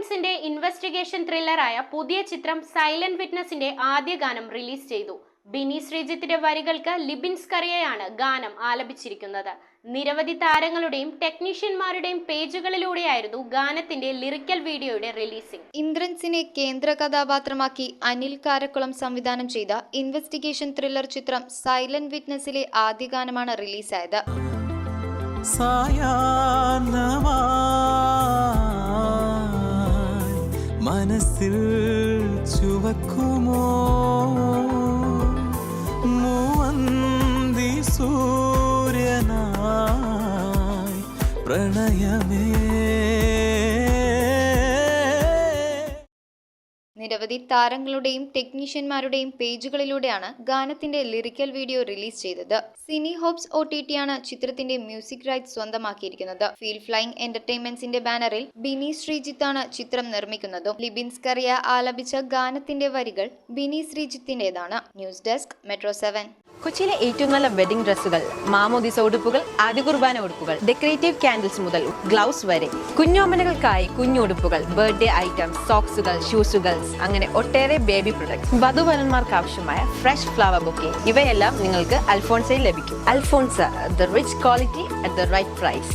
ഇന്ദ്രൻസിന്റെ investigation ത്രില്ലറായ പുതിയ ചിത്രം silent വിറ്റ്നസിന്റെ ആദ്യ ഗാനം റിലീസ് ചെയ്തു. ബിനി ശ്രീജിത്തിന്റെ വരികൾക്ക് ലിബിൻ സ്കറിയയാണ് ഗാനം ആലപിച്ചിരിക്കുന്നത്. നിരവധി താരങ്ങളുടെയും ടെക്നീഷ്യന്മാരുടെയും പേജുകളിലൂടെയായിരുന്നു ഗാനത്തിന്റെ ലിറിക്കൽ വീഡിയോയുടെ റിലീസിംഗ്. ഇന്ദ്രൻസിനെ കേന്ദ്ര കഥാപാത്രമാക്കി അനിൽ കാരക്കുളം സംവിധാനം ചെയ്ത ഇൻവെസ്റ്റിഗേഷൻ ത്രില്ലർ ചിത്രം സൈലന്റ് വിറ്റ്നസിലെ ആദ്യ ഗാനമാണ് റിലീസായത്. മനസ്സിൽ ചുവക്കുമോ മൂവന്തി സൂര്യനായി പ്രണയമേ. നിരവധി താരങ്ങളുടെയും ടെക്നീഷ്യന്മാരുടെയും പേജുകളിലൂടെയാണ് ഗാനത്തിന്റെ ലിറിക്കൽ വീഡിയോ റിലീസ് ചെയ്തത്. സിനി ഹോപ്സ് OTT ആണ് ചിത്രത്തിന്റെ മ്യൂസിക് റൈറ്റ്സ് സ്വന്തമാക്കിയിരിക്കുന്നത്. ഫീൽ ഫ്ലൈയിങ് എന്റർടൈൻമെന്റ്സിന്റെ ബാനറിൽ ബിനി ശ്രീജിത്താണ് ചിത്രം നിർമ്മിക്കുന്നതും. ലിബിൻ സ്കറിയ ആലപിച്ച ഗാനത്തിന്റെ വരികൾ ബിനി ശ്രീജിത്തിന്റേതാണ്. News desk metro 7. കൊച്ചിയിലെ ഏറ്റവും നല്ല വെഡിംഗ് ഡ്രസ്സുകൾ, മാമോദിസ ഉടുപ്പുകൾ, ആദ്യ കുർബാന ഉടുപ്പുകൾ, ഡെക്കറേറ്റീവ് കാൻഡിൽസ് മുതൽ ഗ്ലൗസ് വരെ, കുഞ്ഞോമനകൾക്കായി കുഞ്ഞുടുപ്പുകൾ, ബർത്ത്ഡേ ഐറ്റംസ്, സോക്സുകൾ, ഷൂസുകൾ, അങ്ങനെ ഒട്ടേറെ ബേബി പ്രൊഡക്ട്സ്, വധുവരന്മാർക്ക് ആവശ്യമായ ഫ്രഷ് ഫ്ലവർ ബൊക്കെ, ഇവയെല്ലാം നിങ്ങൾക്ക് അൽഫോൺസയിൽ ലഭിക്കും. Alphonsa, the rich quality at the right price.